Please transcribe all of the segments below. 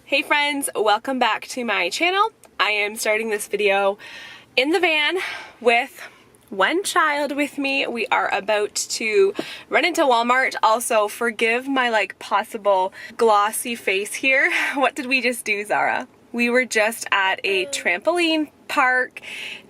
Hey friends, welcome back to my channel. I am starting this video in the van with one child with me. We are about to run into Walmart. Also, forgive my possible glossy face here. What did we just do, Zara? We were just at a trampoline park,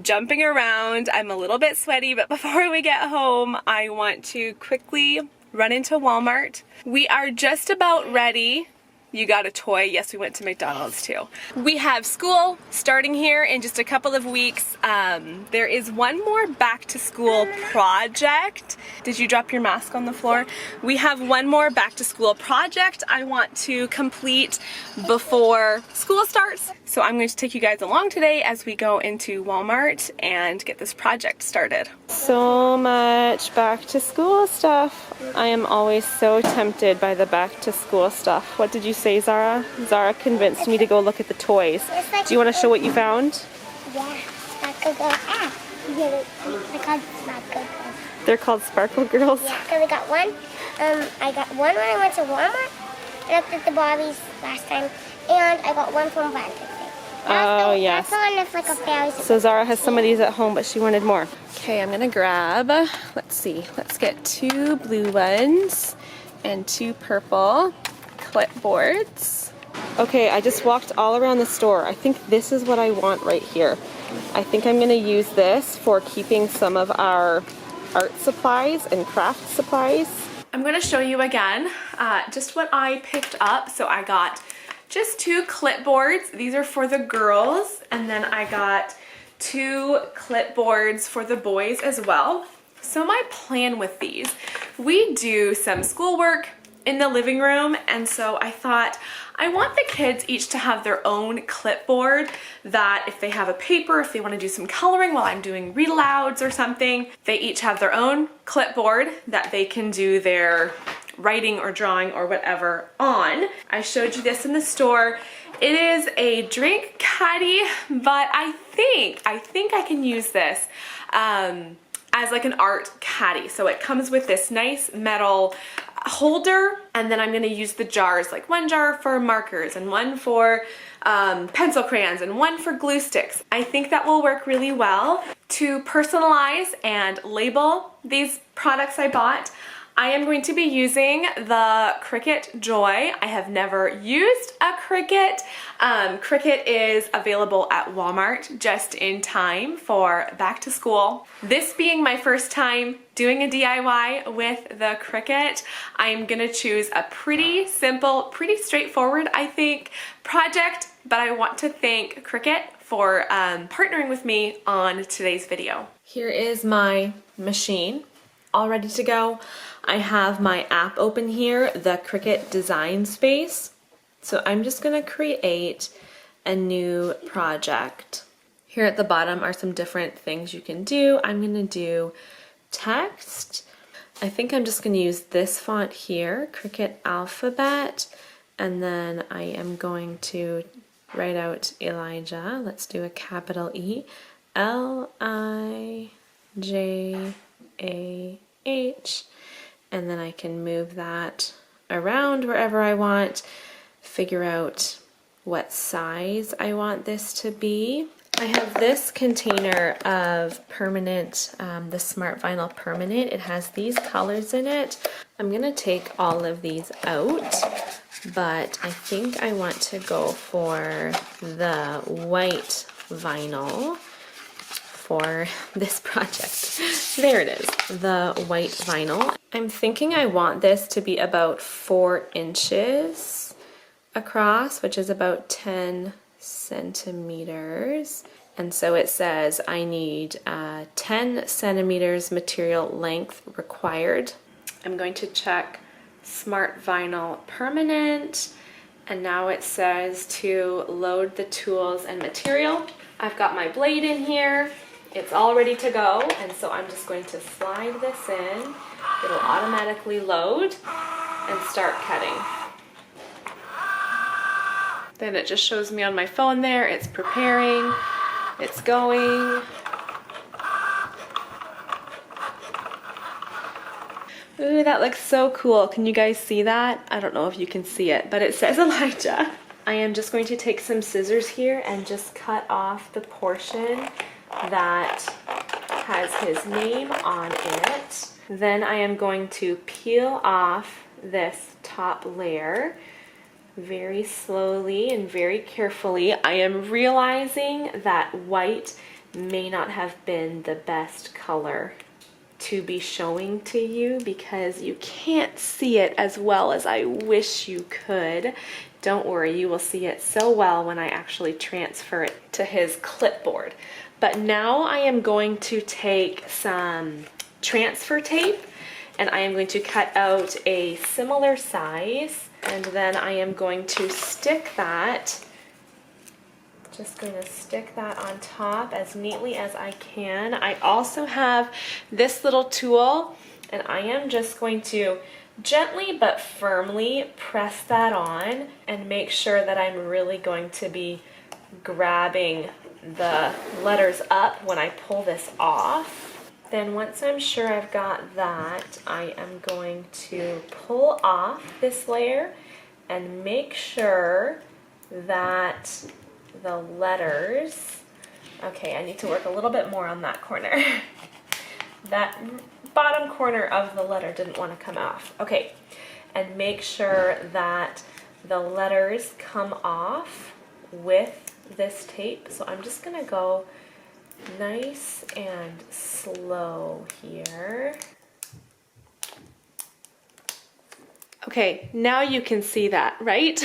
jumping around. I'm a little bit sweaty, but before we get home, I want to quickly run into Walmart. We are just about ready. You got a toy. Yes, we went to McDonald's too. We have school starting here in just a couple of weeks. There is one more back to school project. Did you drop your mask on the floor? We have one more back to school project I want to complete before school starts. So I'm going to take you guys along today as we go into Walmart and get this project started. So much back to school stuff. I am always so tempted by the back to school stuff. What did you say, Zara? Zara convinced me to go look at the toys. Do you want to show what you found? Yeah, Sparkle Girls. They're called Sparkle Girls. They're called Sparkle Girls? Yeah, because I got one. I got one when I went to Walmart. I looked at the Barbies last time. And I got one from Valentine's Day. Oh, yes. That's the one that's like a fairy. So Zara has some of these at home, but she wanted more. Okay, I'm gonna grab, let's see, let's get 2 blue ones and 2 purple clipboards. Okay, I just walked all around the store. I think this is what I want right here. I think I'm gonna use this for keeping some of our art supplies and craft supplies. I'm gonna show you again just what I picked up. So I got just 2 clipboards. These are for the girls, and then I got 2 clipboards for the boys as well. So my plan with these, we do some schoolwork in the living room, and so I thought I want the kids each to have their own clipboard that if they have a paper, if they want to do some coloring while I'm doing read alouds or something, they each have their own clipboard that they can do their writing or drawing or whatever on. I showed you this in the store. It is a drink caddy, but I think I can use this as like an art caddy. So it comes with this nice metal holder, and then I'm gonna use the jars, like one jar for markers and one for pencil crayons and one for glue sticks. I think that will work really well to personalize and label these products I bought. I am going to be using the Cricut Joy. I have never used a Cricut. Cricut is available at Walmart just in time for back to school. This being my first time doing a DIY with the Cricut, I'm gonna choose a pretty simple, pretty straightforward, I think, project, but I want to thank Cricut for partnering with me on today's video. Here is my machine, all ready to go. I have my app open here, the Cricut Design Space. So I'm just gonna create a new project. Here at the bottom are some different things you can do. I'm gonna do text. I think I'm just gonna use this font here, Cricut Alphabet, and then I am going to write out Elijah. Let's do a capital E, L-I-J-A-H. And then I can move that around wherever I want, figure out what size I want this to be. I have this container of permanent, the Smart Vinyl Permanent. It has these colors in it. I'm gonna take all of these out, but I think I want to go for the white vinyl for this project. There it is, the white vinyl. I'm thinking I want this to be about 4 inches across, which is about 10 centimeters. And so it says I need 10 centimeters material length required. I'm going to check Smart Vinyl Permanent, and now it says to load the tools and material. I've got my blade in here. It's all ready to go, and so I'm just going to slide this in. It'll automatically load and start cutting. Then it just shows me on my phone there, it's preparing, it's going. Ooh, that looks so cool. Can you guys see that? I don't know if you can see it, but it says Elijah. I am just going to take some scissors here and just cut off the portion that has his name on it. Then I am going to peel off this top layer very slowly and very carefully. I am realizing that white may not have been the best color to be showing to you because you can't see it as well as I wish you could. Don't worry, you will see it so well when I actually transfer it to his clipboard. But now I am going to take some transfer tape and I am going to cut out a similar size, and then I am going to stick that, just going to stick that on top as neatly as I can. I also have this little tool and I am just going to gently but firmly press that on and make sure that I'm really going to be grabbing the letters up when I pull this off. Then once I'm sure I've got that, I am going to pull off this layer and make sure that the letters, okay, I need to work a little bit more on that corner. That bottom corner of the letter didn't want to come off. Okay, and make sure that the letters come off with this tape. So I'm just gonna go nice and slow here. Okay, now you can see that, right?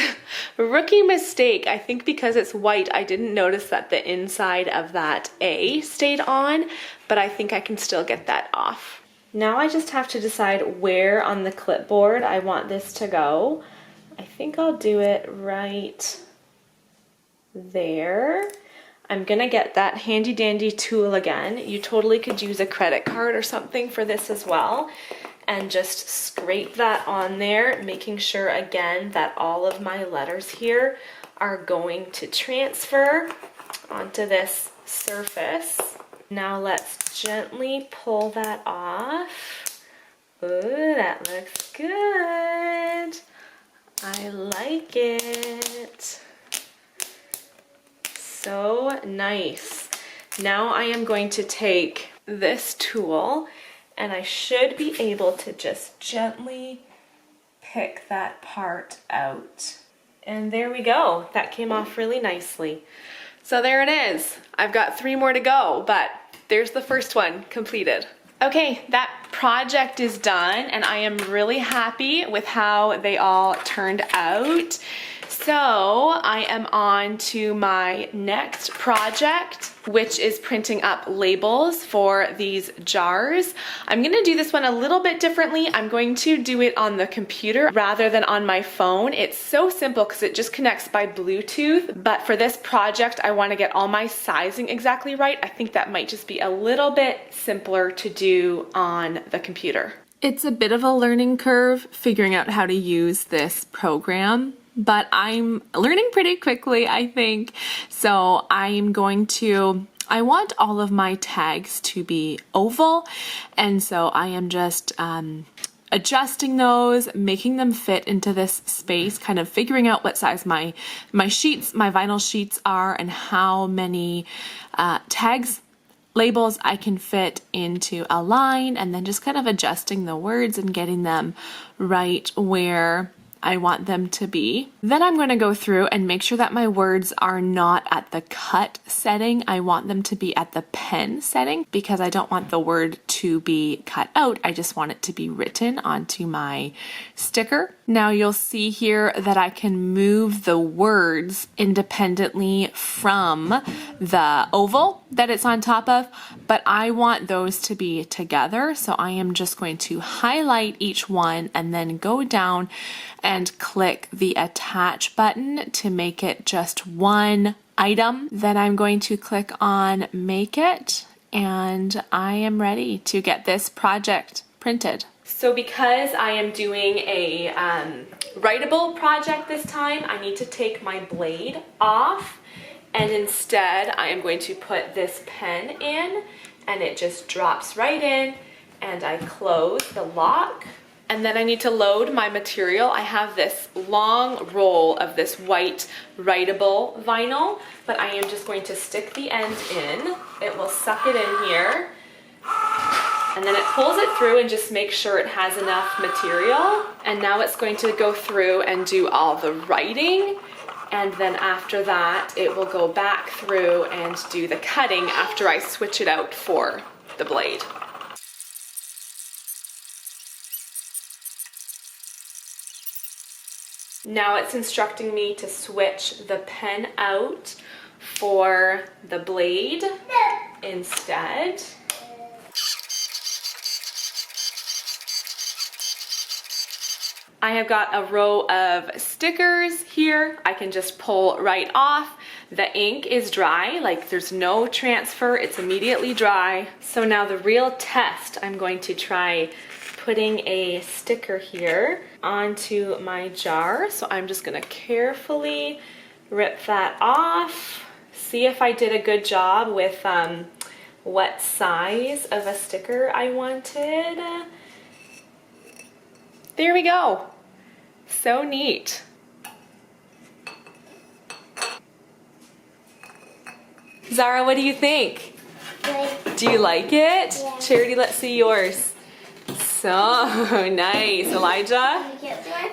Rookie mistake. I think because it's white, I didn't notice that the inside of that A stayed on, but I think I can still get that off. Now I just have to decide where on the clipboard I want this to go. I think I'll do it right there. I'm gonna get that handy dandy tool again. You totally could use a credit card or something for this as well. And just scrape that on there, making sure again that all of my letters here are going to transfer onto this surface. Now let's gently pull that off. Ooh, that looks good. I like it. So nice. Now I am going to take this tool and I should be able to just gently pick that part out. And there we go. That came off really nicely. So there it is. I've got 3 more to go, but there's the first one completed. Okay, that project is done and I am really happy with how they all turned out. So I am on to my next project, which is printing up labels for these jars. I'm gonna do this one a little bit differently. I'm going to do it on the computer rather than on my phone. It's so simple because it just connects by Bluetooth, but for this project, I wanna get all my sizing exactly right. I think that might just be a little bit simpler to do on the computer. It's a bit of a learning curve figuring out how to use this program, but I'm learning pretty quickly, I think. So I want all of my tags to be oval, and so I am just adjusting those, making them fit into this space, kind of figuring out what size my vinyl sheets are and how many labels I can fit into a line, and then just kind of adjusting the words and getting them right where I want them to be. Then I'm going to go through and make sure that my words are not at the cut setting. I want them to be at the pen setting because I don't want the word to be cut out. I just want it to be written onto my sticker. Now you'll see here that I can move the words independently from the oval that it's on top of, but I want those to be together. So I am just going to highlight each one and then go down and click the attach button to make it just one item. Then I'm going to click on make it, and I am ready to get this project printed. So because I am doing a writable project this time, I need to take my blade off, and instead I am going to put this pen in, and it just drops right in, and I close the lock, And then I need to load my material. I have this long roll of this white writable vinyl, but I am just going to stick the end in. It will suck it in here. And then it pulls it through and just makes sure it has enough material. And now it's going to go through and do all the writing. And then after that, it will go back through and do the cutting after I switch it out for the blade. Now it's instructing me to switch the pen out for the blade instead. I have got a row of stickers here. I can just pull right off. The ink is dry, like there's no transfer, it's immediately dry. So now the real test, I'm going to try putting a sticker here onto my jar. So I'm just gonna carefully rip that off, see if I did a good job with what size of a sticker I wanted. There we go. So neat. Zara, what do you think? Good. Do you like it? Yeah. Charity, let's see yours. So nice. Elijah?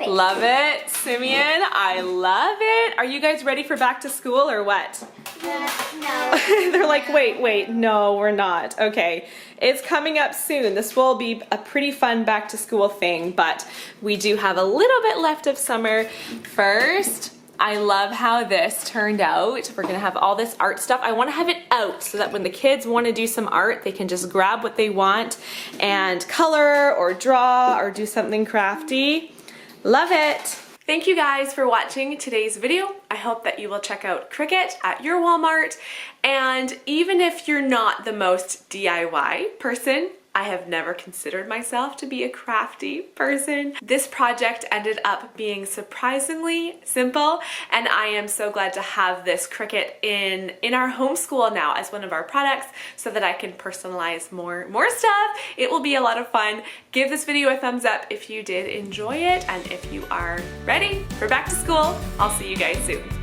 Love it. Simeon, I love it. Are you guys ready for back to school or what? No. They're like, wait, no, we're not. Okay, it's coming up soon. This will be a pretty fun back to school thing, but we do have a little bit left of summer. First, I love how this turned out. We're gonna have all this art stuff. I wanna have it out so that when the kids wanna do some art, they can just grab what they want and color or draw or do something crafty. Love it. Thank you guys for watching today's video. I hope that you will check out Cricut at your Walmart. And even if you're not the most DIY person, I have never considered myself to be a crafty person. This project ended up being surprisingly simple, and I am so glad to have this Cricut in our homeschool now as one of our products so that I can personalize more stuff. It will be a lot of fun. Give this video a thumbs up if you did enjoy it, and if you are ready for back to school, I'll see you guys soon.